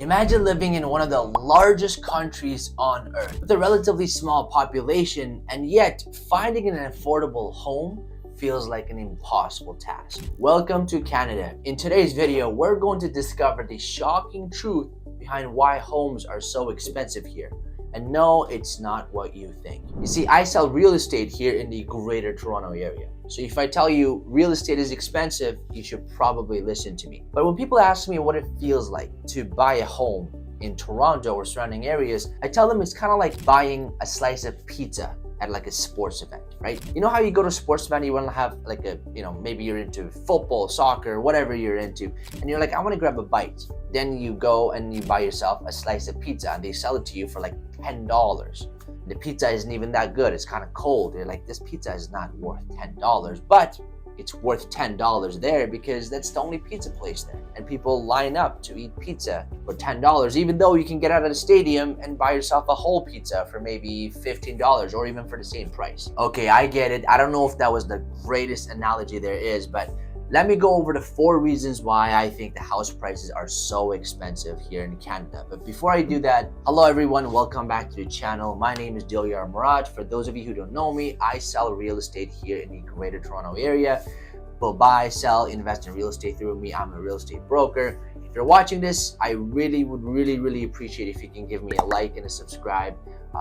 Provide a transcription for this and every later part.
Imagine living in one of the largest countries on earth with a relatively small population, and yet finding an affordable home feels like an impossible task. Welcome to Canada. In today's video, we're going to discover the shocking truth behind why homes are so expensive here. And no, it's not what you think. You see, I sell real estate here in the Greater Toronto area. So if I tell you real estate is expensive, you should probably listen to me. But when people ask me what it feels like to buy a home in Toronto or surrounding areas, I tell them it's kind of like buying a slice of pizza at like a sports event, right? You know how you go to a sports event, you want to have like a, maybe you're into football, soccer, whatever you're into, and you're like, I want to grab a bite. Then you go and you buy yourself a slice of pizza and they sell it to you for like $10. The pizza isn't even that good. It's kind of cold. You're like, this pizza is not worth $10, but it's worth $10 there because that's the only pizza place there. And people line up to eat pizza for $10, even though you can get out of the stadium and buy yourself a whole pizza for maybe $15 or even for the same price. Okay, I get it. I don't know if that was the greatest analogy there is, but let me go over the 4 reasons why I think the house prices are so expensive here in Canada. But before I do that, hello everyone, welcome back to the channel. My name is Dilyar Murad. For those of you who don't know me, I sell real estate here in the Greater Toronto area. People buy, sell, invest in real estate through me. I'm a real estate broker. If you're watching this, I really would really appreciate if you can give me a like and a subscribe.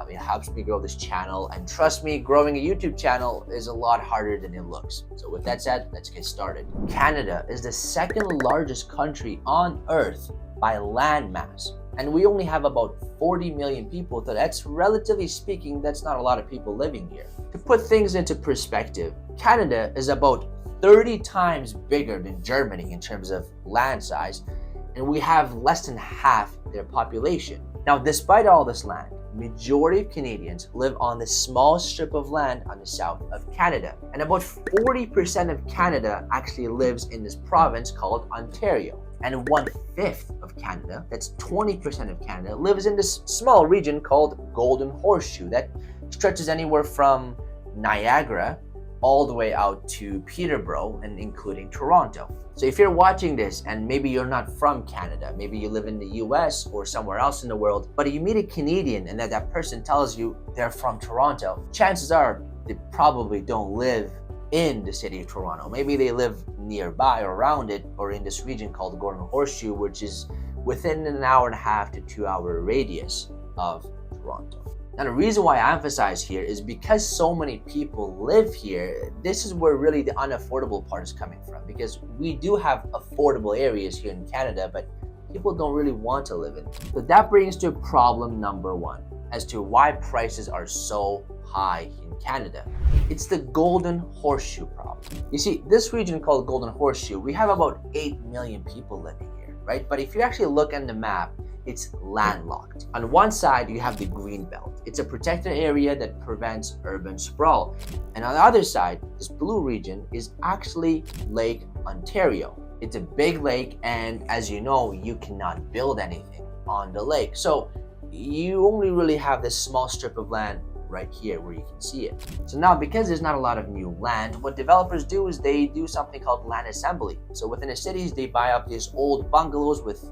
It helps me grow this channel, and trust me, growing a YouTube channel is a lot harder than it looks. So with that said, let's get started. Canada is the second largest country on earth by land mass, and we only have about 40 million people, so that's, relatively speaking, that's not a lot of people living here. To put things into perspective, Canada is about 30 times bigger than Germany in terms of land size, and we have less than half their population. Now, despite all this land, majority of Canadians live on this small strip of land on the south of Canada. And about 40% of Canada actually lives in this province called Ontario. And 1/5 of Canada, that's 20% of Canada, lives in this small region called Golden Horseshoe that stretches anywhere from Niagara all the way out to Peterborough and including Toronto. So if you're watching this and maybe you're not from Canada, maybe you live in the US or somewhere else in the world, but you meet a Canadian and that person tells you they're from Toronto, chances are they probably don't live in the city of Toronto. Maybe they live nearby or around it or in this region called Golden Horseshoe, which is within an hour and a half to 2 hour radius of Toronto. Now, the reason why I emphasize here is because so many people live here, this is where really the unaffordable part is coming from, because we do have affordable areas here in Canada, but people don't really want to live in it. So that brings to problem number 1 as to why prices are so high in Canada. It's the Golden Horseshoe problem. You see, this region called Golden Horseshoe, we have about 8 million people living here, right? But if you actually look at the map, it's landlocked. On one side, you have the green belt. It's a protected area that prevents urban sprawl. And on the other side, this blue region is actually Lake Ontario. It's a big lake, and as you know, you cannot build anything on the lake. So you only really have this small strip of land right here where you can see it. So now, because there's not a lot of new land, what developers do is they do something called land assembly. So within the cities, they buy up these old bungalows with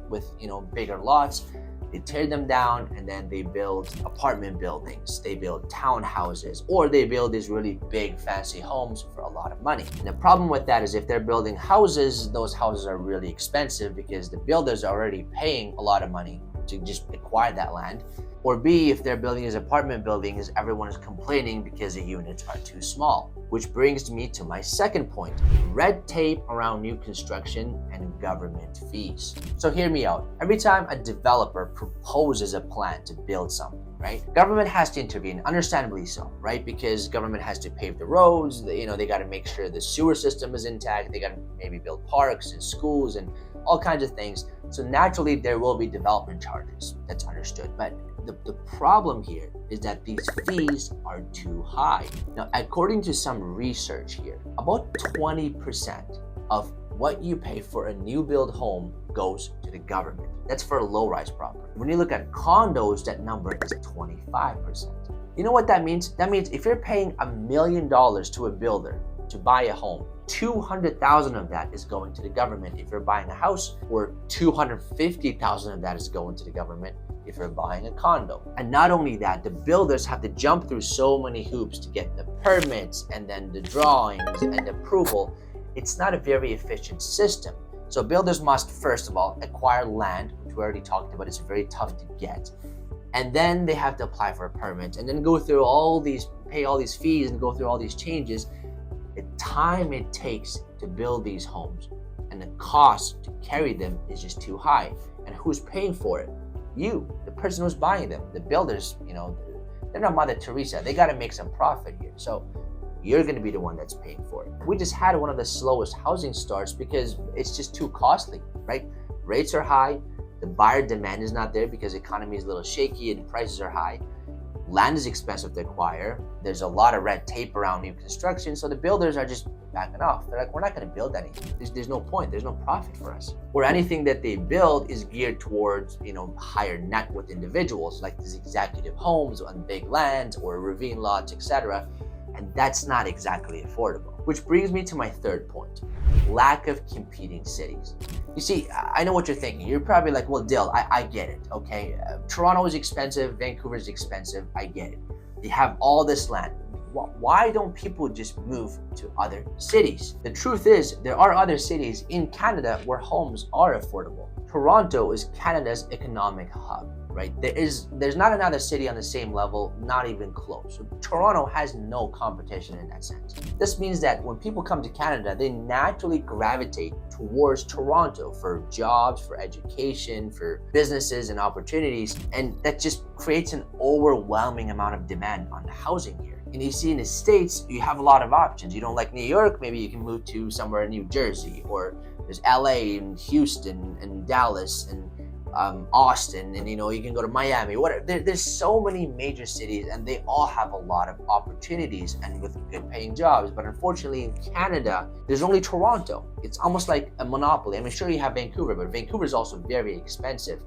bigger lots. They tear them down and then they build apartment buildings, they build townhouses, or they build these really big fancy homes for a lot of money. And the problem with that is if they're building houses, those houses are really expensive because the builders are already paying a lot of money to just acquire that land. Or B, if they're building these apartment buildings, everyone is complaining because the units are too small. Which brings me to my second point, red tape around new construction and government fees. So hear me out. Every time a developer proposes a plan to build something, right? Government has to intervene, understandably so, right? Because government has to pave the roads, they got to make sure the sewer system is intact, they got to maybe build parks and schools and all kinds of things. So naturally, there will be development charges. That's understood. But the problem here is that these fees are too high. Now, according to some research here, about 20% of what you pay for a new build home goes to the government. That's for a low-rise property. When you look at condos, that number is 25%. You know what that means? That means if you're paying $1 million to a builder to buy a home, 200,000 of that is going to the government if you're buying a house, or 250,000 of that is going to the government if you're buying a condo. And not only that, the builders have to jump through so many hoops to get the permits and then the drawings and the approval. It's not a very efficient system. So builders must, first of all, acquire land, which we already talked about. It's very tough to get. And then they have to apply for a permit and then go through pay all these fees and go through all these changes. The time it takes to build these homes and the cost to carry them is just too high. And who's paying for it? You, the person who's buying them. The builders, they're not Mother Teresa. They got to make some profit here. So you're going to be the one that's paying for it. We just had one of the slowest housing starts because it's just too costly, right? Rates are high. The buyer demand is not there because the economy is a little shaky and prices are high. Land is expensive to acquire. There's a lot of red tape around new construction. So the builders are just backing off. They're like, we're not going to build anything. There's no point. There's no profit for us. Or anything that they build is geared towards, higher net worth individuals, like these executive homes on big lands or ravine lots, etc. And that's not exactly affordable. Which brings me to my third point: lack of competing cities. You see, I know what you're thinking. You're probably like, well, Dill, I get it, okay? Toronto is expensive, Vancouver is expensive, I get it. They have all this land. Why don't people just move to other cities? The truth is, there are other cities in Canada where homes are affordable. Toronto is Canada's economic hub, right? There's not another city on the same level, not even close. So Toronto has no competition in that sense. This means that when people come to Canada, they naturally gravitate towards Toronto for jobs, for education, for businesses and opportunities, and that just creates an overwhelming amount of demand on the housing here. And you see, in the States, you have a lot of options. You don't like New York, maybe you can move to somewhere in New Jersey, or there's LA and Houston and Dallas and Austin, and you can go to Miami, whatever. There's so many major cities and they all have a lot of opportunities and with good paying jobs. But unfortunately in Canada, there's only Toronto. It's almost like a monopoly. I mean, sure, you have Vancouver, but Vancouver is also very expensive.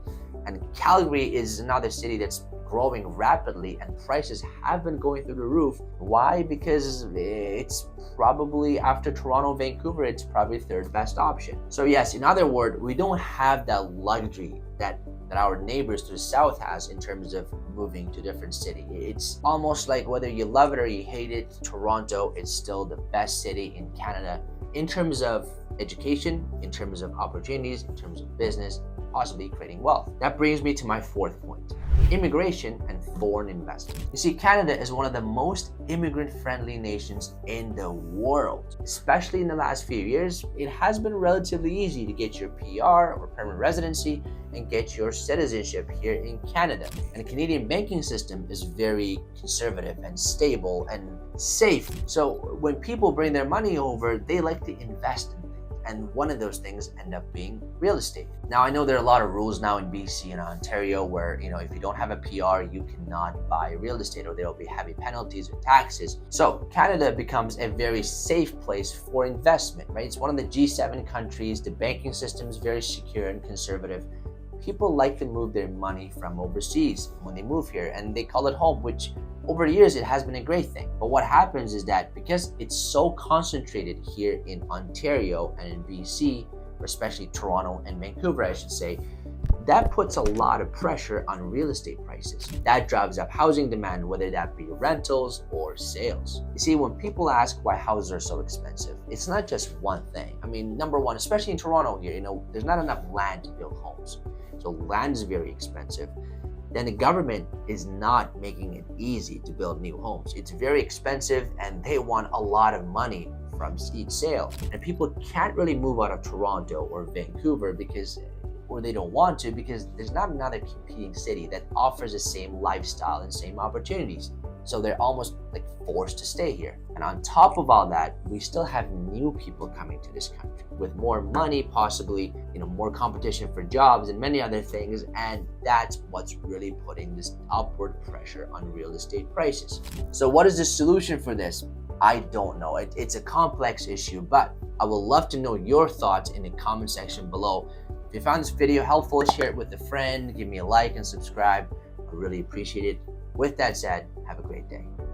And Calgary is another city that's growing rapidly and prices have been going through the roof. Why? Because it's probably, after Toronto, Vancouver, it's probably third best option. So yes, in other words, we don't have that luxury that our neighbors to the south has in terms of moving to a different city. It's almost like whether you love it or you hate it, Toronto is still the best city in Canada in terms of education, in terms of opportunities, in terms of business, possibly creating wealth. That brings me to my fourth point: immigration and foreign investment. You see, Canada is one of the most immigrant-friendly nations in the world. Especially in the last few years, it has been relatively easy to get your PR or permanent residency and get your citizenship here in Canada. And the Canadian banking system is very conservative and stable and safe. So when people bring their money over, they like to invest in things. And one of those things end up being real estate. Now, I know there are a lot of rules now in BC and Ontario where, if you don't have a PR, you cannot buy real estate, or there will be heavy penalties or taxes. So Canada becomes a very safe place for investment, right? It's one of the G7 countries. The banking system is very secure and conservative. People like to move their money from overseas when they move here, and they call it home, which over the years it has been a great thing. But what happens is that because it's so concentrated here in Ontario and in BC, or especially Toronto and Vancouver, I should say, that puts a lot of pressure on real estate prices. That drives up housing demand, whether that be rentals or sales. You see, when people ask why houses are so expensive, it's not just one thing. I mean, number one, especially in Toronto here, there's not enough land to build homes. So land is very expensive. Then the government is not making it easy to build new homes. It's very expensive and they want a lot of money from each sale. And people can't really move out of Toronto or Vancouver or they don't want to, because there's not another competing city that offers the same lifestyle and same opportunities. So they're almost like forced to stay here. And on top of all that, we still have new people coming to this country with more money, possibly, more competition for jobs and many other things. And that's what's really putting this upward pressure on real estate prices. So what is the solution for this? I don't know. It's a complex issue, but I would love to know your thoughts in the comment section below. If you found this video helpful, share it with a friend, give me a like and subscribe. I really appreciate it. With that said, have a great day.